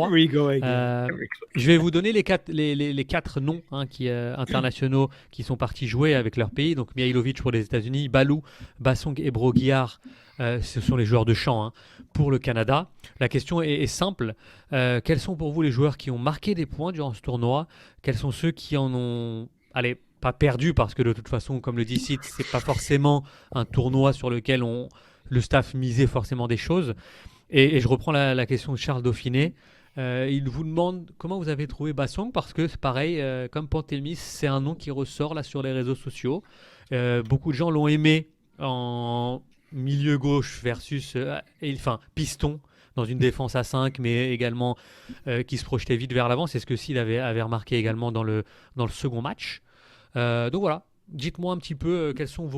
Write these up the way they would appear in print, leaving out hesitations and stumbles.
Here we go again. Je vais vous donner les quatre noms internationaux qui sont partis jouer avec leur pays. Donc Mihailovic pour les États-Unis, Balou, Bassong et Broguillard, ce sont les joueurs de champ pour le Canada. La question est simple. Quels sont pour vous les joueurs qui ont marqué des points durant ce tournoi? Quels sont ceux qui en ont... Allez, pas perdu, parce que de toute façon, comme le dit Sid, c'est pas forcément un tournoi sur lequel le staff misait forcément des choses. Et je reprends la question de Charles Dauphiné. Il vous demande comment vous avez trouvé Bassong, parce que c'est pareil, comme Pantemis, c'est un nom qui ressort là sur les réseaux sociaux. Beaucoup de gens l'ont aimé en milieu gauche versus piston dans une défense à 5, mais également qui se projetait vite vers l'avant. C'est ce que Sid avait remarqué également dans le second match. Donc voilà, dites-moi un petit peu quels sont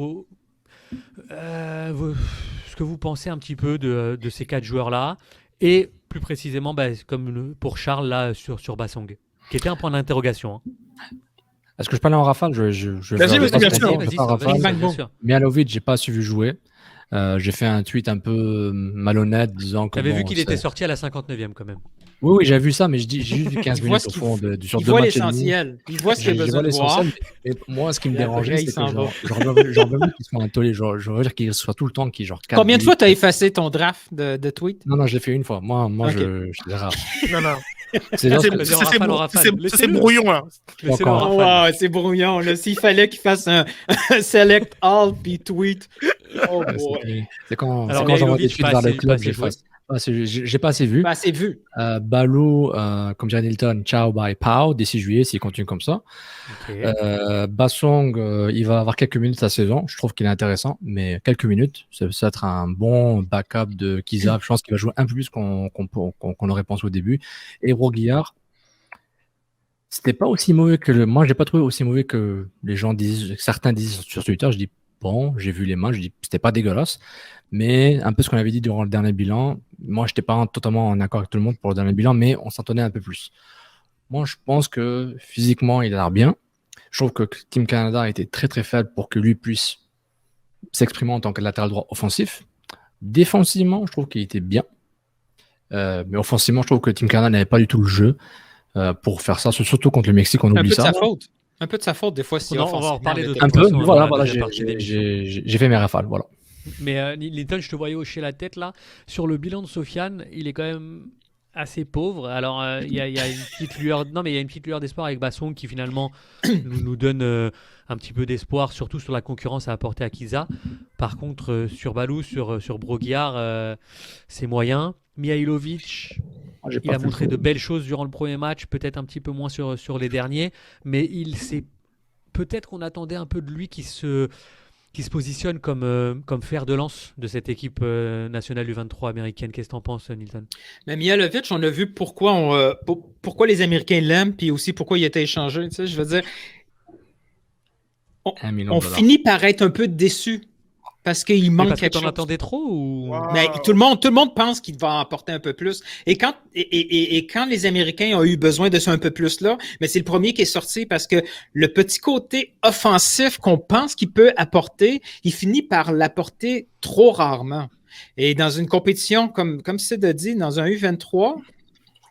ce que vous pensez un petit peu de ces 4 joueurs-là, et plus précisément, comme pour Charles, là, sur Bassong, qui était un point d'interrogation. Est-ce que je peux aller en rafale? Vas-y, bien sûr. Mihailovic, j'ai pas su jouer. J'ai fait un tweet un peu malhonnête disant que... T'avais vu qu'il était sorti à la 59e quand même. Oui, j'ai vu ça, mais j'ai juste vu 15 minutes au fond sur 2 matchs. Il voit ce qu'il a besoin de voir. Et moi, ce qui me dérangeait, c'est que j'en veux qu'ils soient intolés. Je veux dire qu'ils soient tout le temps Combien de fois tu as effacé ton draft de tweet? Non, je l'ai fait une fois. Moi, okay. je les rate. Non. C'est brouillon, là. C'est brouillon, là. S'il fallait qu'il fasse un select all puis tweet. Oh boy. C'est quand j'envoie des tweets vers le club, j'ai pas assez vu. Pas assez vu. Balou, comme dirait Nilton, ciao, bye, pow, d'ici juillet, s'il continue comme ça. Okay. Bassong, il va avoir quelques minutes à saison. Je trouve qu'il est intéressant, mais quelques minutes. Ça va être un bon backup de Kiza. Je pense qu'il va jouer un peu plus qu'on aurait pensé au début. Et Broguillard, c'était pas aussi mauvais moi, j'ai pas trouvé aussi mauvais que les gens disent, certains disent sur Twitter. Je dis, bon, j'ai vu les matchs, je dis, c'était pas dégueulasse. Mais un peu ce qu'on avait dit durant le dernier bilan, moi, je n'étais pas totalement en accord avec tout le monde pour le dernier bilan, mais on s'entendait un peu plus. Moi, je pense que physiquement, il a l'air bien. Je trouve que Team Canada a été très, très faible pour que lui puisse s'exprimer en tant que latéral droit offensif. Défensivement, je trouve qu'il était bien. Mais offensivement, je trouve que Team Canada n'avait pas du tout le jeu pour faire ça, surtout contre le Mexique, on oublie ça. Un peu de sa faute, des fois, si on va en reparler de un peu, voilà, j'ai fait mes rafales, voilà. Mais Linton, je te voyais hocher la tête là. Sur le bilan de Sofiane, il est quand même assez pauvre. Alors, il y a une petite lueur, il y a une petite lueur d'espoir avec Bassong qui finalement nous donne un petit peu d'espoir, surtout sur la concurrence à apporter à Kiza. Par contre, sur Balou, sur Broguillard, c'est moyen. Mihailovic, il a montré de belles choses durant le premier match, peut-être un petit peu moins sur les derniers, mais peut-être qu'on attendait un peu de lui qui se positionne comme fer de lance de cette équipe nationale U23 américaine. Qu'est-ce que tu en penses, Nilton? Mais Mihailovic, on a vu pourquoi les Américains l'aiment, puis aussi pourquoi il a été échangé. Tu sais, je veux dire, on finit par être un peu déçu parce qu'il manque quelque chose. Parce que t'en attendais trop ou... Mais tout le monde pense qu'il va en apporter un peu plus. Et quand les Américains ont eu besoin de ça un peu plus-là, mais c'est le premier qui est sorti parce que le petit côté offensif qu'on pense qu'il peut apporter, il finit par l'apporter trop rarement. Et dans une compétition, comme Sid a dit, dans un U23,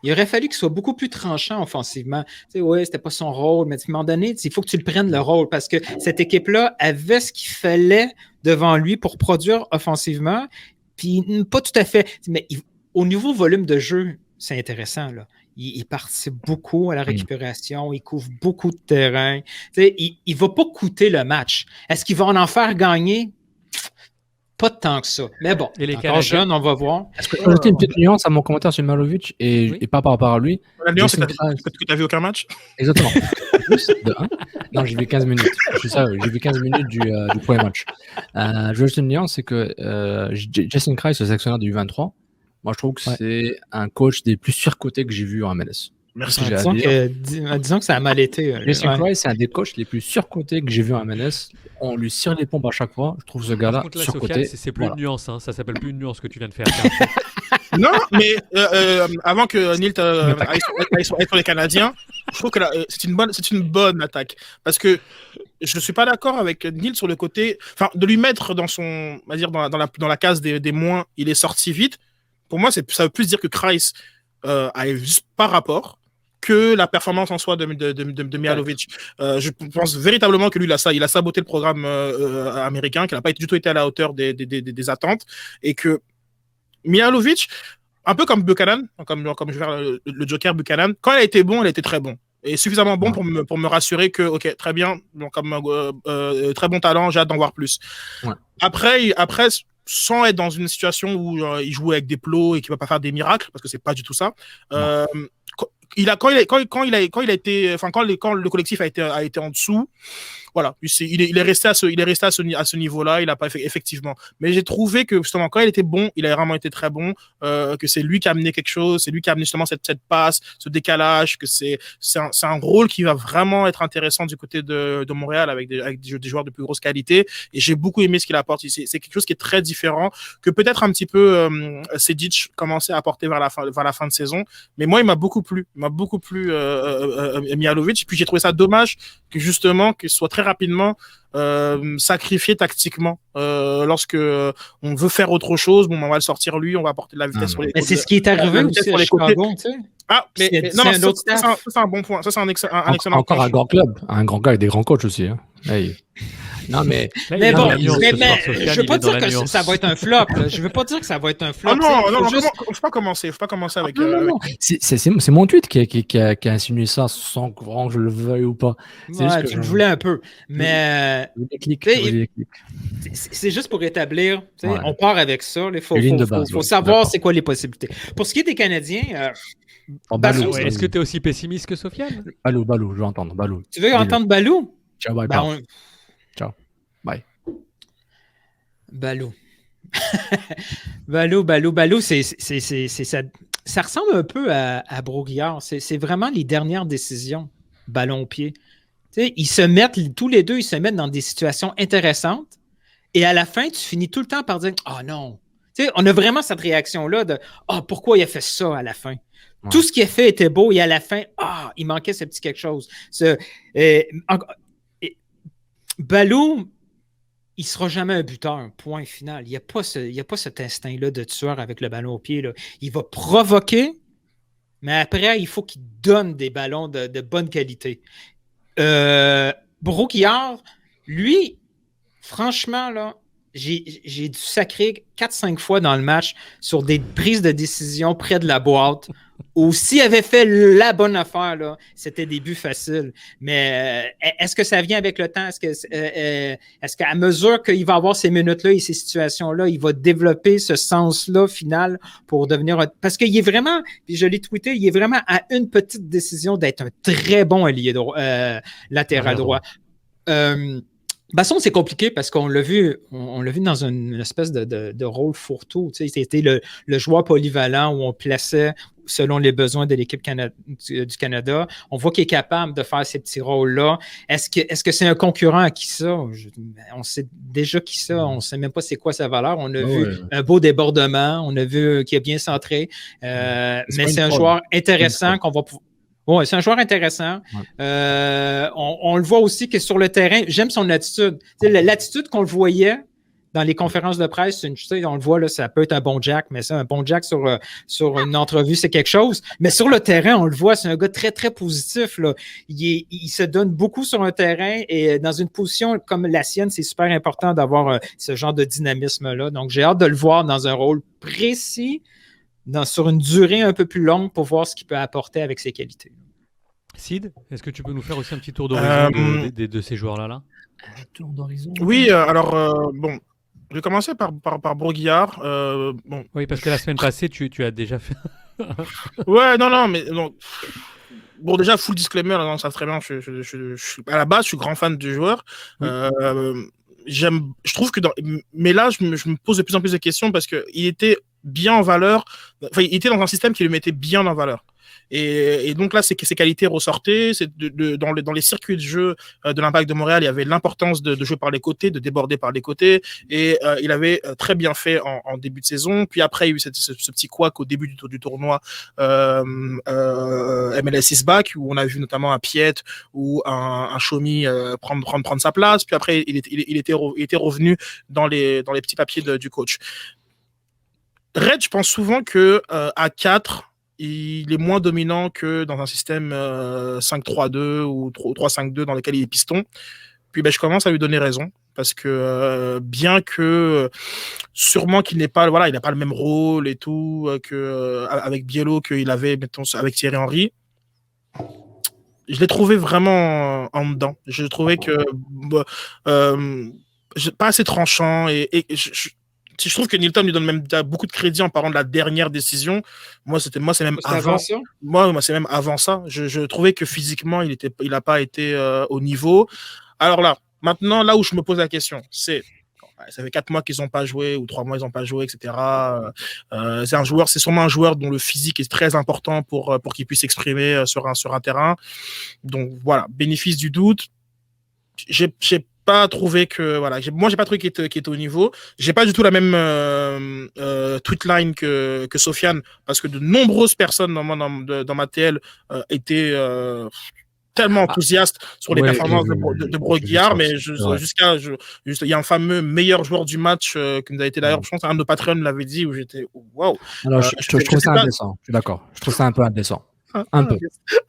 il aurait fallu qu'il soit beaucoup plus tranchant offensivement. Tu sais, ouais, c'était pas son rôle, mais à un moment donné, il faut que tu le prennes le rôle parce que cette équipe-là avait ce qu'il fallait devant lui pour produire offensivement. Puis pas tout à fait. Mais au niveau volume de jeu, c'est intéressant, là. Il participe beaucoup à la récupération, il couvre beaucoup de terrain. Tu sais, il ne va pas coûter le match. Est-ce qu'il va en faire gagner? Pas tant que ça. Mais bon, encore jeune, on va voir. Est-ce que je peux ajouter une petite nuance à mon commentaire sur Mihailovic et pas par rapport à lui? La nuance, c'est que tu n'as vu aucun match? Exactement. De 1. Non, j'ai vu 15 minutes. J'ai vu 15 minutes du premier match. Je veux juste une nuance, c'est que Jason Kreis, le sélectionneur du U23, moi je trouve que c'est un coach des plus surcotés que j'ai vu en MLS. Merci. Disons que ça a mal été. Jason Kreis, c'est un des coachs les plus surcotés que j'ai vu en MLS. On lui tire les pompes à chaque fois. Je trouve ce gars-là surcoté. C'est plus une nuance, hein. Ça s'appelle plus une nuance que tu viens de faire. Non, mais avant que Nilt aille sur les Canadiens, je trouve que c'est une bonne attaque. Parce que je ne suis pas d'accord avec Nilt sur le côté... Enfin, de lui mettre dans son... On va dire dans la case des moins, il est sorti vite. Pour moi, ça veut plus dire que Kreis a juste par rapport que la performance en soi de Mihajlovic. Je pense véritablement que lui, il a saboté le programme américain, qu'il n'a pas du tout été à la hauteur des attentes, et que Mihajlovic, un peu comme Buchanan, comme je vais faire le Joker Buchanan, quand il a été bon, il a été très bon. Et suffisamment bon pour me rassurer que, ok, très bien, donc, comme très bon talent, j'ai hâte d'en voir plus. Ouais. Après, sans être dans une situation où il joue avec des plots et qu'il ne va pas faire des miracles, parce que c'est pas du tout ça. Quand le collectif a été en dessous, voilà, il est resté à ce niveau-là, il a pas effectivement. Mais j'ai trouvé que justement quand il était bon, il a vraiment été très bon, que c'est lui qui a amené quelque chose, c'est lui qui a amené justement cette passe, ce décalage, que c'est un rôle qui va vraiment être intéressant du côté de Montréal avec des joueurs de plus grosse qualité. Et j'ai beaucoup aimé ce qu'il apporte. C'est quelque chose qui est très différent que peut-être un petit peu Sedic commençait à apporter vers la fin de saison. Mais moi, il m'a beaucoup plu Mihajlovic. Puis j'ai trouvé ça dommage que justement qu'il soit très rapidement sacrifié tactiquement lorsque on veut faire autre chose. Bon, on va le sortir lui, on va apporter de la vitesse sur les côtés. Mais c'est ce qui est arrivé aussi à Chicago, tu sais. Ah, mais non, ça c'est un bon point. Ça c'est un excellent encore point. Un grand club, un grand gars avec des grands coachs aussi. Hein. Hey. Non, mais bon, je veux pas dire que ça va être un flop. Là. Je veux pas dire que ça va être un flop. Ah non, faut pas commencer avec. Non. C'est mon tweet qui a insinué ça sans que je le veuille ou pas. C'est juste que tu le voulais un peu, mais c'est juste pour établir. Ouais. On part avec ça. Il faut savoir c'est quoi les possibilités. Pour ce qui est des Canadiens. Balou, est-ce que tu es aussi pessimiste que Sofiane? Balou, je veux entendre Balou. Tu veux entendre Balou? Ciao, bye. Ciao, bye. Balou. Balou, ça ressemble un peu à Broguillard. C'est vraiment les dernières décisions, ballon au pied. T'sais, tous les deux, ils se mettent dans des situations intéressantes et à la fin, tu finis tout le temps par dire « Ah non! » On a vraiment cette réaction-là de « Ah, pourquoi il a fait ça à la fin? » Ouais. Tout ce qu'il a fait était beau et à la fin, il manquait ce petit quelque chose. Balou, il ne sera jamais un buteur, point final. Il n'y a pas cet instinct-là de tueur avec le ballon au pied. Là. Il va provoquer, mais après, il faut qu'il donne des ballons de bonne qualité. Broguillard, lui, franchement, là, j'ai dû sacrer 4-5 fois dans le match sur des prises de décision près de la boîte où s'il avait fait la bonne affaire, là, c'était des buts faciles. Mais est-ce que ça vient avec le temps? Est-ce qu'à mesure qu'il va avoir ces minutes-là et ces situations-là, il va développer ce sens-là final pour devenir... Parce qu'il est vraiment, puis je l'ai tweeté, il est vraiment à une petite décision d'être un très bon allié latéral droit. Basson, c'est compliqué parce qu'on l'a vu dans une espèce de rôle fourre-tout. Tu sais, c'était le joueur polyvalent où on plaçait selon les besoins de l'équipe du Canada. On voit qu'il est capable de faire ces petits rôles-là. Est-ce que c'est un concurrent à qui ça? On sait déjà qui ça. On ne sait même pas c'est quoi sa valeur. On a vu un beau débordement. On a vu qu'il est bien centré. Mais c'est un joueur intéressant qu'on va pouvoir... Oui, c'est un joueur intéressant. Ouais. On le voit aussi que sur le terrain, j'aime son attitude. L'attitude qu'on le voyait dans les conférences de presse, on le voit, là, ça peut être un bon Jack, mais ça, un bon Jack sur une entrevue, c'est quelque chose. Mais sur le terrain, on le voit, c'est un gars très, très positif. Là. Il se donne beaucoup sur un terrain et dans une position comme la sienne, c'est super important d'avoir ce genre de dynamisme-là. Donc, j'ai hâte de le voir dans un rôle précis, sur une durée un peu plus longue pour voir ce qu'il peut apporter avec ses qualités. Sid, est-ce que tu peux nous faire aussi un petit tour d'horizon de ces joueurs-là? Un tour d'horizon. Oui, alors, bon, je vais commencer par Broguillard. Bon. Oui, parce que la semaine passée, tu as déjà fait... Ouais, non, mais... Non. Bon, déjà, full disclaimer, là, ça très bien, à la base, je suis grand fan du joueur. Oui. Je trouve que mais là, je me pose de plus en plus de questions parce qu'il était bien en valeur. Enfin, il était dans un système qui le mettait bien en valeur. Et donc là, ses qualités ressortaient. Dans les circuits de jeu de l'Impact de Montréal, il y avait l'importance de jouer par les côtés, de déborder par les côtés. Et il avait très bien fait en début de saison. Puis après, il y a eu ce petit couac au début du tournoi MLS is back, où on a vu notamment un Piet ou un Chomi prendre sa place. Puis après, il était revenu dans les petits papiers du coach. Red, je pense souvent que à 4, il est moins dominant que dans un système 5-3-2 ou 3-5-2 dans lequel il est piston. Puis je commence à lui donner raison parce que bien que sûrement qu'il n'est pas, voilà, il n'a pas le même rôle et tout que avec Biello qu'il avait, mettons, avec Thierry Henry. Je l'ai trouvé vraiment en dedans. Je trouvais que pas assez tranchant et je trouve que Nilton lui donne même beaucoup de crédit en parlant de la dernière décision. Moi, c'est même avant ça. Moi, c'est même avant ça. Je trouvais que physiquement, il n'a pas été au niveau. Alors là, maintenant, là où je me pose la question, c'est ça fait 4 mois qu'ils n'ont pas joué ou 3 mois ils n'ont pas joué, etc. C'est sûrement un joueur dont le physique est très important pour qu'il puisse s'exprimer sur un terrain. Donc voilà, bénéfice du doute. J'ai pas trouvé que moi j'ai pas trouvé qu'il était au niveau. J'ai pas du tout la même tweetline que Sofiane parce que de nombreuses personnes dans ma TL étaient tellement enthousiaste sur les performances de Brault-Guillard, mais il y a un fameux meilleur joueur du match qui nous a été d'ailleurs, je pense, un de nos patrons l'avait dit où j'étais waouh. Alors je trouve ça indécent. Je suis d'accord. Je trouve ça un peu indécent. Un peu.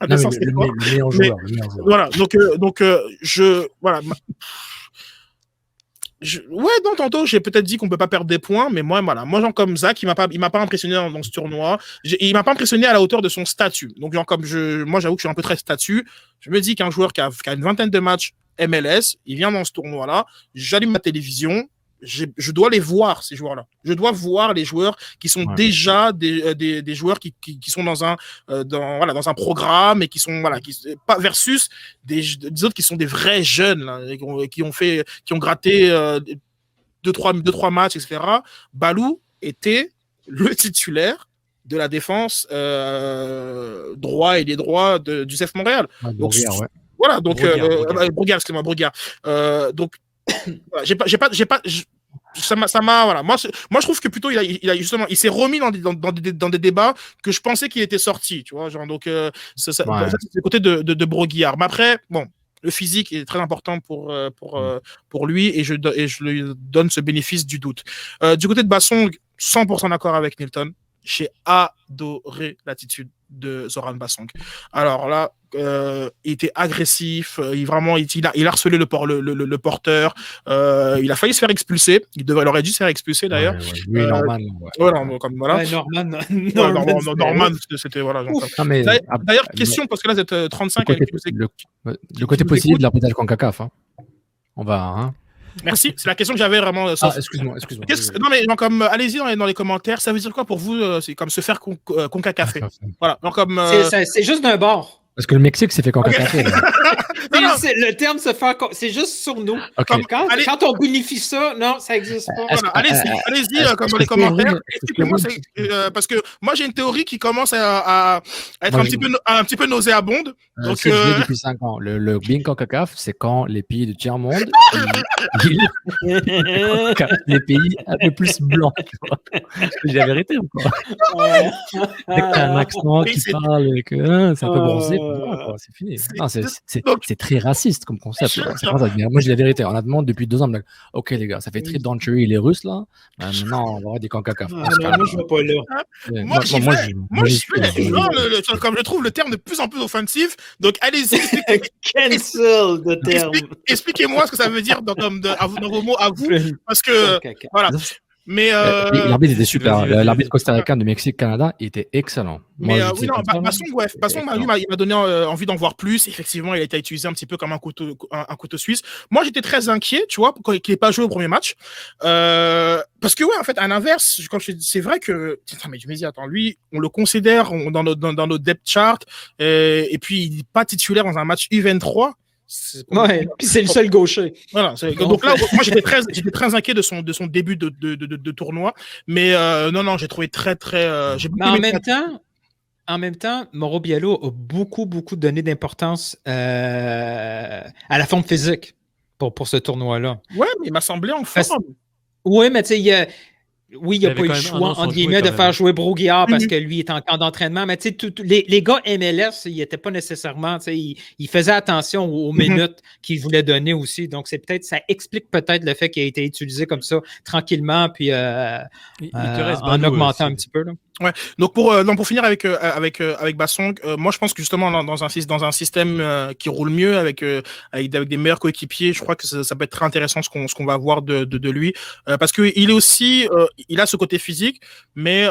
Le meilleur joueur. Voilà. Donc voilà. Non, tantôt, j'ai peut-être dit qu'on peut pas perdre des points, mais moi, genre comme Zach, il m'a pas impressionné dans ce tournoi. Il m'a pas impressionné à la hauteur de son statut. Donc, genre comme moi, j'avoue que je suis un peu très statut. Je me dis qu'un joueur qui a une vingtaine de matchs MLS, il vient dans ce tournoi-là, j'allume ma télévision, je dois les voir, ces joueurs-là. Je dois voir les joueurs qui sont déjà des joueurs qui sont dans un programme et qui sont, pas versus des autres qui sont des vrais jeunes, là, qui ont gratté 2-3 matchs, etc. Balou était le titulaire de la défense droit et les droits du CF Montréal. Donc, voilà, donc Brault-Guillard, excusez-moi, Brault-Guillard. Donc, ça m'a voilà. Moi je trouve que plutôt il a justement il s'est remis dans des débats que je pensais qu'il était sorti, tu vois, genre donc ça c'est le côté de Brault-Guillard. Mais après bon, le physique est très important pour lui et je lui donne ce bénéfice du doute. Du côté de Bassong, 100% d'accord avec Nilton. J'ai adoré l'attitude de Zoran Bassong. Alors là, il était agressif, il a harcelé le porteur, il a failli se faire expulser, il aurait dû se faire expulser d'ailleurs. Oui, Norman. Norman, c'était voilà. D'ailleurs, question, parce que là, vous êtes 35 le côté positif de l'arbitrage CONCACAF. On va. Merci, c'est la question que j'avais vraiment. Excuse-moi. Non, mais donc, comme, allez-y dans les commentaires. Ça veut dire quoi pour vous? C'est comme se faire CONCACAF. Voilà. Donc, comme. C'est juste d'un bord. Parce que le Mexique s'est fait CONCACAF. Le terme se faire. C'est juste sur nous. Okay. Quand on bonifie ça, non, ça n'existe pas. Voilà, allez-y comme dans les commentaires. Expliquez-moi, parce que moi, j'ai une théorie qui commence à être un petit peu nauséabonde. Donc, c'est depuis 5 ans. Le Being CONCACAF, c'est quand les pays du tiers-monde, les pays un peu plus blancs. C'est la vérité ou quoi? Dès que t'as un accent qui parle et que c'est un peu bronzé, c'est fini. C'est très raciste comme concept. Moi, je dis la vérité. Honnêtement, depuis 2 ans, ok, les gars, ça fait très Donchery, les Russes, là. Maintenant, on va avoir des CONCACAF. Moi, je vois pas là. Moi, j'y vais. Comme je trouve le terme de plus en plus offensif. Donc, allez-y. Cancel le terme. Expliquez-moi ce que ça veut dire dans vos mots à vous. Parce que, voilà. Mais l'arbitre était super. L'arbitre costaricain de Mexique-Canada était excellent. Mais Bassong, il m'a donné envie d'en voir plus. Effectivement, il a été utilisé un petit peu comme un couteau suisse. Moi, j'étais très inquiet, tu vois, qu'il n'ait pas joué au premier match. Parce que, en fait, à l'inverse, c'est vrai que. Mais je me dis, attends, lui, on le considère dans nos depth chart, et puis il n'est pas titulaire dans un match U23. Puis c'est le seul gaucher. Voilà. Donc là, moi, j'étais très inquiet de son début de tournoi. Mais non, j'ai trouvé très. En même temps, Mauro Biello a beaucoup donné d'importance à la forme physique pour ce tournoi-là. Ouais, mais il m'a semblé en forme. Oui, mais tu sais, il n'y a pas eu le choix, entre guillemets, de faire jouer Brault-Guillard parce que lui est en camp d'entraînement. Mais tu sais, les gars MLS, ils n'étaient pas nécessairement, tu sais, ils faisaient attention aux minutes qu'ils voulaient donner aussi. Donc, ça explique peut-être le fait qu'il a été utilisé comme ça, tranquillement, puis en augmentant un petit peu. Là. Ouais. Donc pour finir avec Bassong, moi je pense que justement dans un système qui roule mieux avec des meilleurs coéquipiers, je crois que ça peut être très intéressant ce qu'on va voir de lui, parce que il est aussi il a ce côté physique, mais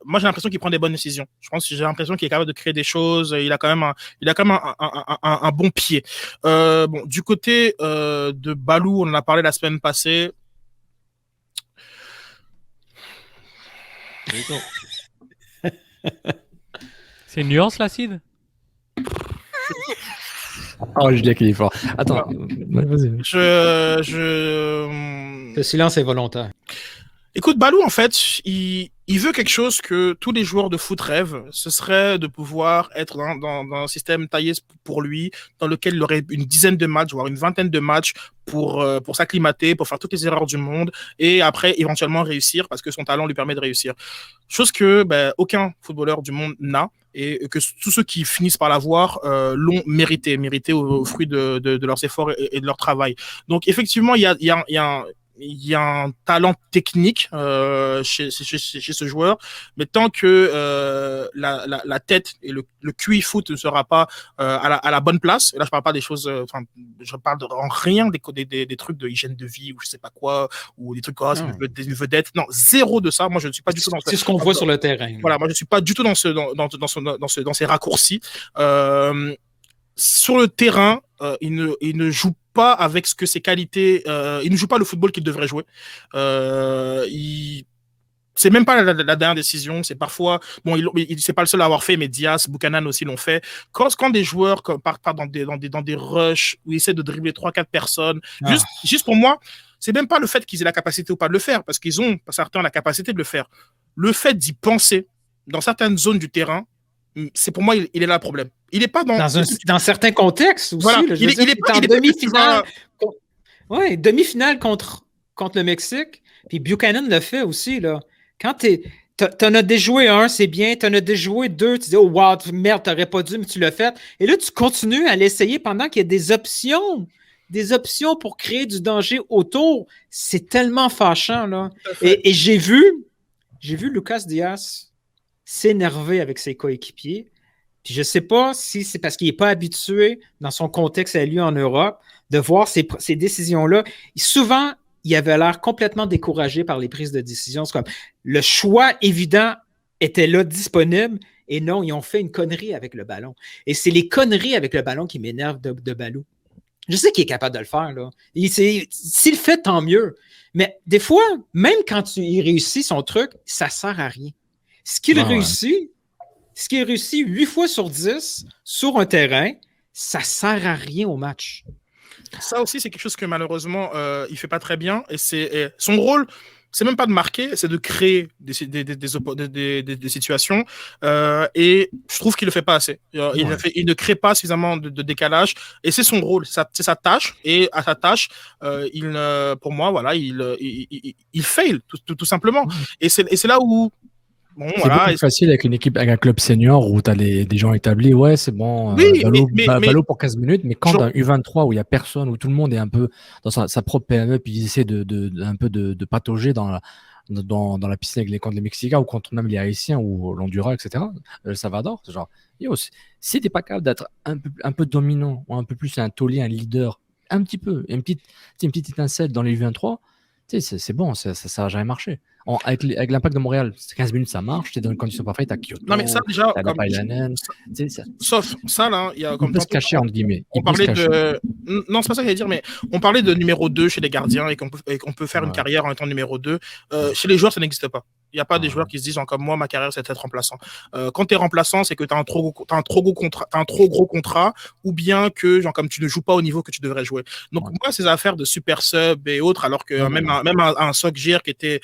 moi j'ai l'impression qu'il prend des bonnes décisions. J'ai l'impression qu'il est capable de créer des choses. Il a quand même un bon pied. Bon, du côté de Balou, on en a parlé la semaine passée. C'est une nuance, l'acide? Oh, je dis qu'il est fort. Attends, vas-y. Le silence est volontaire. Écoute, Balou, en fait, il veut quelque chose que tous les joueurs de foot rêvent. Ce serait de pouvoir être dans un système taillé pour lui, dans lequel il aurait une dizaine de matchs, voire une vingtaine de matchs pour s'acclimater, pour faire toutes les erreurs du monde, et après, éventuellement réussir, parce que son talent lui permet de réussir. Chose que aucun footballeur du monde n'a, et que tous ceux qui finissent par l'avoir l'ont mérité au fruit de leurs efforts et de leur travail. Donc, effectivement, il y a un talent technique chez ce joueur, mais tant que la tête et le QI foot ne sera pas à la bonne place, et là je parle pas des choses, je parle en rien des trucs de hygiène de vie ou je sais pas quoi, ou des trucs comme ça, une vedette, non, zéro de ça. Moi je ne suis pas du tout dans c'est ce qu'on voit sur le terrain. Voilà, moi je ne suis pas du tout dans ces raccourcis. Sur le terrain, il ne joue pas avec ce que ses qualités. Il ne joue pas le football qu'il devrait jouer. C'est même pas la dernière décision. C'est parfois c'est pas le seul à avoir fait, mais Diaz, Buchanan aussi l'ont fait. Quand des joueurs partent dans des rushs où ils essaient de dribbler 3-4 personnes, juste pour moi, c'est même pas le fait qu'ils aient la capacité ou pas de le faire, parce qu'ils ont certains la capacité de le faire. Le fait d'y penser dans certaines zones du terrain, c'est pour moi il est là le problème. Il n'est pas dans certains contextes aussi. Voilà. Là, il est en demi-finale. Oui, demi-finale contre le Mexique. Puis Buchanan le fait aussi. Là. Quand t'en as déjoué un, c'est bien. T'en as déjoué deux, tu dis, oh wow, merde, t'aurais pas dû, mais tu l'as fait. Et là, tu continues à l'essayer pendant qu'il y a des options. Des options pour créer du danger autour. C'est tellement fâchant. Là. Et j'ai vu Lucas Diaz s'énerver avec ses coéquipiers. Puis je ne sais pas si c'est parce qu'il n'est pas habitué dans son contexte à lui en Europe de voir ces décisions-là. Souvent, il avait l'air complètement découragé par les prises de décision. C'est comme le choix évident était là, disponible, et non, ils ont fait une connerie avec le ballon. Et c'est les conneries avec le ballon qui m'énervent de Balou. Je sais qu'il est capable de le faire. Là. S'il le fait, tant mieux. Mais des fois, même quand il réussit son truc, ça ne sert à rien. Ce qu'il réussit 8 fois sur 10 sur un terrain, ça ne sert à rien au match. Ça aussi, c'est quelque chose que malheureusement, il ne fait pas très bien. Et son rôle, c'est même pas de marquer, c'est de créer des situations. Et je trouve qu'il ne le fait pas assez. Il ne crée pas suffisamment de décalage. Et c'est son rôle, c'est sa tâche. Et à sa tâche, pour moi, voilà, il fail, tout simplement. Et c'est là où... Bon, c'est beaucoup plus facile avec une équipe, avec un club senior où tu as des gens établis. Ouais, c'est bon. Oui, Ballot pour 15 minutes. Mais quand dans un U23 où il n'y a personne, où tout le monde est un peu dans sa propre PME, puis ils essaient un peu de patauger dans la piscine avec contre les Mexicains ou contre même les Haïtiens ou l'Honduras, etc. Le Salvador, c'est genre, si tu n'es pas capable d'être un peu dominant ou un peu plus un taulier, un leader, un petit peu, une petite étincelle dans les U23, c'est bon, ça n'a jamais marché. Avec l'Impact de Montréal, 15 minutes, ça marche. T'es dans une condition parfaite à Kyoto. Non, mais ça, déjà, sauf ça, là, il y a comme. On peut se cacher, entre guillemets. On parlait non, c'est pas ça que j'allais dire, mais on parlait de numéro 2 chez les gardiens et qu'on peut faire une carrière en étant numéro 2. Chez les joueurs, ça n'existe pas. Il n'y a pas des joueurs qui se disent, comme moi, ma carrière, c'est d'être remplaçant. Quand tu es remplaçant, c'est que tu as un trop gros contrat, ou bien que, comme tu ne joues pas au niveau que tu devrais jouer. Donc, moi, ces affaires de super sub et autres, alors que même un Sokjir qui était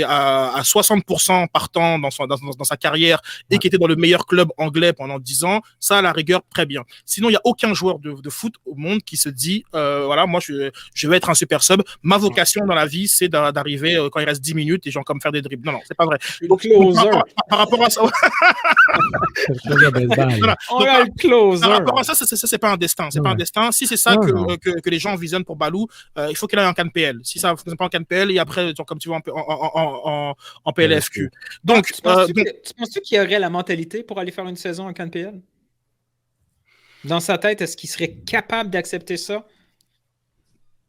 à 60% partant dans sa carrière et qui était dans le meilleur club anglais pendant 10 ans, ça, à la rigueur, très bien. Sinon, il n'y a aucun joueur de foot au monde qui se dit, voilà, moi, je vais être un super sub. Ma vocation dans la vie, c'est d'arriver quand il reste 10 minutes et comme faire des dribbles. Non, c'est pas vrai. Le Donc, closer. par rapport à ça, voilà. On Donc, a le closer. par rapport à ça, c'est pas un destin. C'est pas un destin. Si c'est ça que les gens envisagent pour Balou, il faut qu'il aille en CAN PL. Si ça ne fonctionne pas en CAN PL, et après, genre, comme tu vois, en PLFQ. Donc, tu penses-tu qu'il y aurait la mentalité pour aller faire une saison en CAN PL? Dans sa tête, est-ce qu'il serait capable d'accepter ça?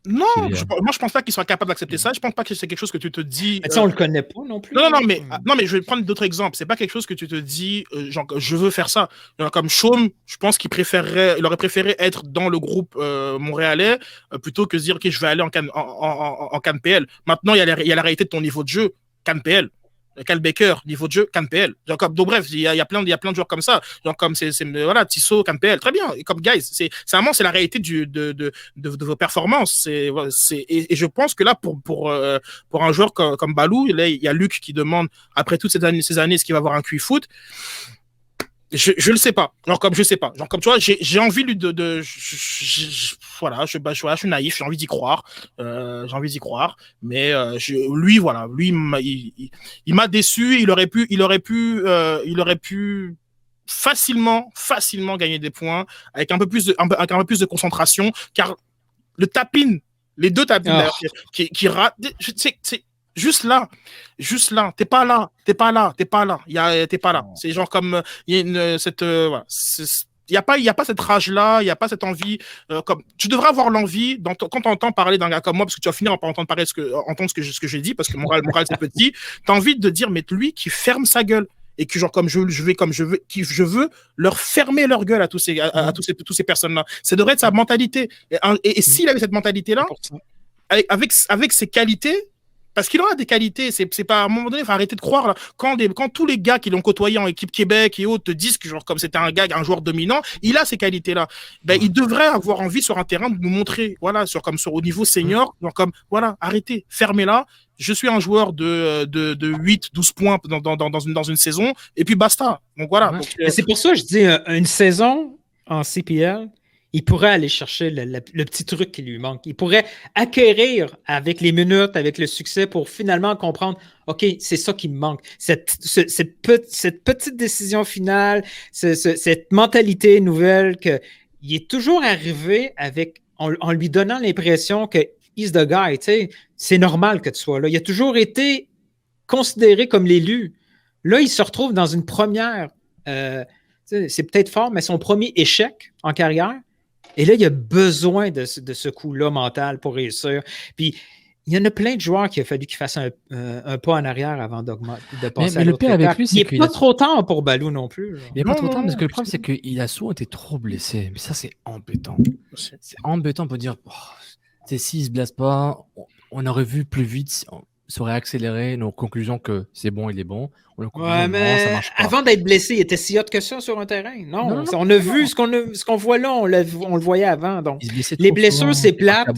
Non, moi je pense pas qu'il soit capable d'accepter ça. Je pense pas que c'est quelque chose que tu te dis. Mais on le connaît pas non plus. Non, mais je vais prendre d'autres exemples. C'est pas quelque chose que tu te dis, genre, je veux faire ça. Comme Chaume, je pense il aurait préféré être dans le groupe montréalais plutôt que de dire, ok, je vais aller en CAN PL. Maintenant, il y a la réalité de ton niveau de jeu, CAN PL. Cal Baker, niveau de jeu, CAN PL. Donc, bref, il y a plein de joueurs comme ça. Donc, comme voilà, Tissot, CAN PL. Très bien. Et comme, guys, c'est la réalité de vos performances. Et je pense que là, pour un joueur comme Balou, là, il y a Luc qui demande, après toutes ces années, est-ce qu'il va avoir un QI foot? Je le sais pas. Genre comme je sais pas. Genre comme tu vois, j'ai envie voilà, je suis naïf, j'ai envie d'y croire. Mais lui voilà, lui il m'a déçu, il aurait pu facilement gagner des points avec un peu plus de concentration, car le tap-in, les deux tap-in qui ratent, c'est juste là, t'es pas là. C'est genre comme il y a il n'y a pas cette rage-là, il n'y a pas cette envie. Comme tu devrais avoir l'envie, quand tu entends parler d'un gars comme moi, parce que tu vas finir par entendre parler entendre ce que j'ai dit, parce que moral c'est petit, tu as envie de dire, mais lui qui ferme sa gueule. Et que genre comme je veux leur fermer leur gueule à tous ces personnes-là. Ça devrait être sa mentalité. Et s'il avait cette mentalité-là, avec ses qualités, parce qu'il aura des qualités, c'est pas à un moment donné, il faut arrêter de croire là. Quand tous les gars qui l'ont côtoyé en équipe Québec et autres te disent que genre comme c'était un joueur dominant, il a ces qualités-là. Ben il devrait avoir envie sur un terrain de nous montrer, voilà, au niveau senior, genre comme voilà, arrêtez, fermez-la. Je suis un joueur de 8-12 points dans une saison, et puis basta. Donc voilà. Ouais. Donc, c'est pour ça que je dis une saison en CPL, il pourrait aller chercher le petit truc qui lui manque. Il pourrait acquérir avec les minutes, avec le succès pour finalement comprendre, OK, c'est ça qui me manque. Cette petite décision finale, cette mentalité nouvelle qu'il est toujours arrivé en lui donnant l'impression que he's the guy, tu sais, c'est normal que tu sois là. Il a toujours été considéré comme l'élu. Là, il se retrouve dans une première, c'est peut-être fort, mais son premier échec en carrière. Et là, il a besoin de ce coup-là mental pour réussir. Puis, il y en a plein de joueurs qui a fallu qu'ils fassent un pas en arrière avant de passer à le pire avec lui, c'est qu'il n'est pas trop tard pour Balou non plus. Il n'est pas trop tard, parce que le problème, c'est qu'il a souvent été trop blessé. Mais ça, c'est embêtant. C'est embêtant pour dire, s'il ne se blesse pas, on aurait vu plus vite, ça aurait accéléré nos conclusions que c'est bon, il est bon. Ouais, mais ça marche pas. Avant d'être blessé, il était si hot que ça sur un terrain. Non, on a vu ce qu'on voit là, on le voyait avant. Donc, les blessures, c'est plate.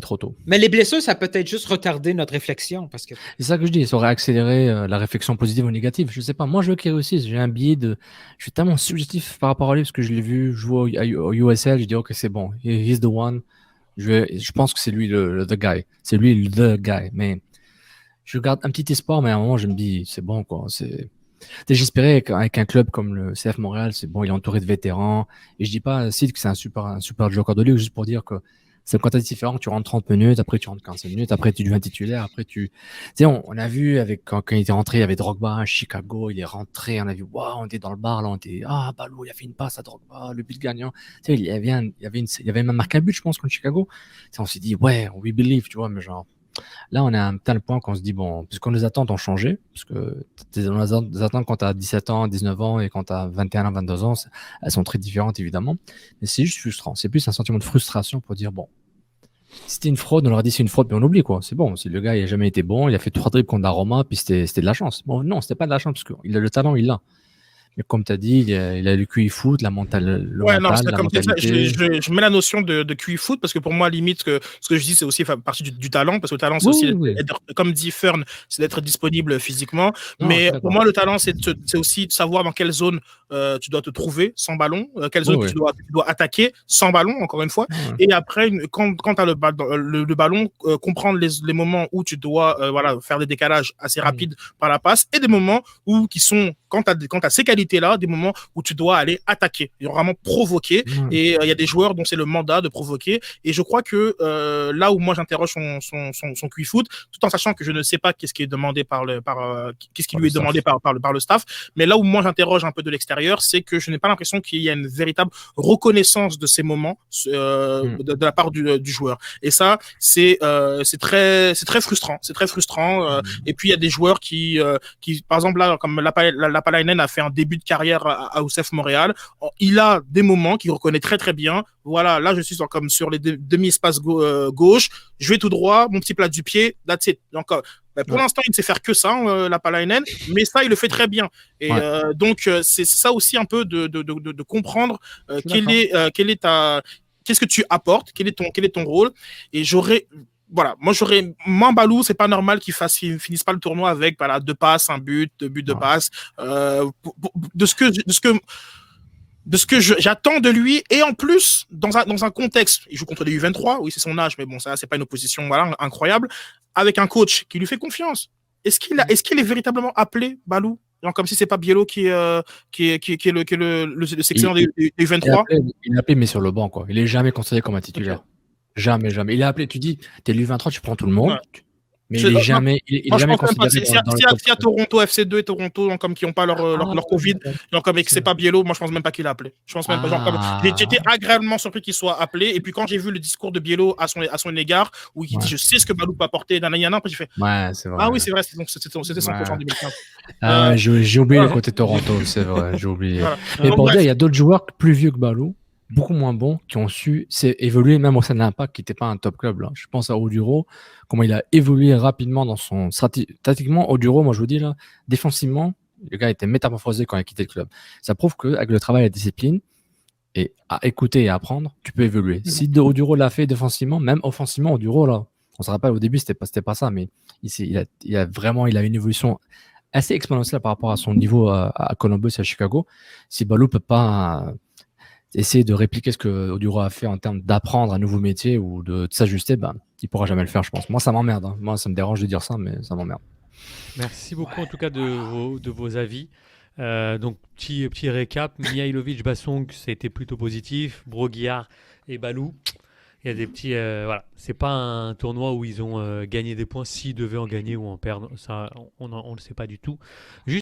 Trop tôt. Mais les blessures, ça peut être juste retarder notre réflexion. Parce que... C'est ça que je dis, ça aurait accéléré la réflexion positive ou négative. Je sais pas, moi je veux qu'il réussisse. J'ai un biais je suis tellement subjectif par rapport à lui parce que je l'ai vu jouer au USL. Je dis, ok, c'est bon, he's the one. Je pense que c'est lui the guy. C'est lui the guy. Mais je garde un petit espoir, mais à un moment, je me dis, c'est bon, quoi. J'espérais qu'avec un club comme le CF Montréal, c'est bon, il est entouré de vétérans. Et je dis pas, Sid, que c'est un super joueur de ligue, juste pour dire que c'est quand t'es différent, que tu rentres 30 minutes, après tu rentres 45 minutes, après tu deviens titulaire, après tu sais, on a vu quand il était rentré, il y avait Drogba à Chicago, il est rentré, on a vu, waouh, on était dans le bar, là, on était, Balou, il a fait une passe à Drogba, le but gagnant. Tu sais, il y avait même marqué un but, je pense, contre Chicago. Tu sais, on s'est dit, ouais, we believe, tu vois, mais genre, là, on est à un tel point qu'on se dit, bon, puisqu'on les attentes ont changé, parce que les attentes quand t'as 17 ans, 19 ans et quand t'as 21 ans, 22 ans, elles sont très différentes, évidemment. Mais c'est juste frustrant. C'est plus un sentiment de frustration pour dire, bon, si c'était une fraude, on leur dit c'est une fraude, puis on oublie, quoi. C'est bon. Si le gars, il a jamais été bon, il a fait 3 dribbles contre la Roma, puis c'était de la chance. Bon, non, c'était pas de la chance, parce qu'il a le talent, il l'a. Mais comme tu as dit, il a le QI foot, le Non, mental, c'est la comme ça, mentalité. je mets la notion de QI foot parce que pour moi, limite, ce que je dis, c'est aussi partie du talent, parce que le talent, c'est Oui, aussi, oui, oui. comme dit Fern, c'est d'être disponible physiquement. Non, je suis Mais pour d'accord. moi, le talent, c'est aussi de savoir dans quelle zone tu dois te trouver sans ballon, quelle Oui, zone oui. tu dois attaquer sans ballon, encore une fois. Ouais. Et après, quand tu as le ballon, comprendre les moments où tu dois voilà, faire des décalages assez rapides par la passe et des moments où qui sont, quand tu as ces qualités-là, des moments où tu dois aller attaquer, vraiment provoquer. Ouais. Et il y a des joueurs dont c'est le mandat de provoquer. Et je crois que là où moi j'interroge son QI foot, tout en sachant que je ne sais pas qu'est-ce qui est demandé qu'est-ce qui Par lui le est demandé staff. par le staff, mais là où moi j'interroge un peu de l'extérieur, c'est que je n'ai pas l'impression qu'il y a une véritable reconnaissance de ces moments de la part du joueur. Et ça, c'est très frustrant. C'est très frustrant. Et puis il y a des joueurs qui par exemple là, comme Lapalainen a fait un début de carrière à UCF Montréal, il a des moments qu'il reconnaît très très bien. Voilà, là je suis comme sur les demi-espaces gauche, je vais tout droit, mon petit plat du pied, that's it. Donc pour l'instant, il ne sait faire que ça, Lapalainen, mais ça, il le fait très bien. Et donc, c'est ça aussi un peu de comprendre qu'est-ce que tu apportes, quel est ton rôle. Et voilà, moi, Balou, c'est pas normal qu'il finisse pas le tournoi avec, voilà, 2 passes, un but, 2 buts, 2 passes. De ce que j'attends de lui, et en plus, dans un contexte, il joue contre les U23, oui, c'est son âge, mais bon, ça, c'est pas une opposition, voilà, incroyable, avec un coach qui lui fait confiance. Est-ce qu'il est véritablement appelé, Balou? Genre, comme si c'est pas Biello qui est le sélectionneur des U23? Il est appelé, mais sur le banc, quoi. Il est jamais considéré comme un titulaire. Okay. Jamais, jamais. Il est appelé, tu dis, t'es l'U23, tu prends tout le monde. Ouais. Mais il est jamais considéré dans le top. S'il y a Toronto, FC2 et Toronto, comme qui n'ont pas leur Covid, comme que c'est pas Biello, moi je pense même pas qu'il a appelé. Je pense même pas. J'étais agréablement surpris qu'il soit appelé. Et puis quand j'ai vu le discours de Biello à son égard, où il dit je sais ce que Balou peut apporter, après j'ai fait c'est vrai. Ah oui, c'est vrai, c'était son coach en 2015. J'ai oublié le côté Toronto, c'est vrai, j'ai oublié. Voilà. Et pour dire, il y a d'autres joueurs plus vieux que Balou, beaucoup moins bons, qui ont su évoluer même au sein de l'Impact, qui n'était pas un top club. Là. Je pense à Oduro, comment il a évolué rapidement dans son tactiquement. Oduro, moi je vous dis là, défensivement, le gars était métamorphosé quand il a quitté le club. Ça prouve qu'avec le travail et la discipline, et à écouter et à apprendre, tu peux évoluer. Si Oduro l'a fait défensivement, même offensivement, Oduro, là, on se rappelle au début, c'était pas ça, mais il a une évolution assez exponentielle par rapport à son niveau à Columbus et à Chicago. Si Balou peut pas essayer de répliquer ce que Oduro a fait en termes d'apprendre un nouveau métier ou de s'ajuster, il pourra jamais le faire, je pense. Moi, ça m'emmerde. Hein. Moi, ça me dérange de dire ça, mais ça m'emmerde. Merci beaucoup en tout cas de vos avis. Donc, petit récap. Mihailovic, Bassong, c'était plutôt positif. Broguiard et Balou, il y a des petits. Voilà. C'est pas un tournoi où ils ont gagné des points. S'ils devaient en gagner ou en perdre, ça, on ne le sait pas du tout. Juste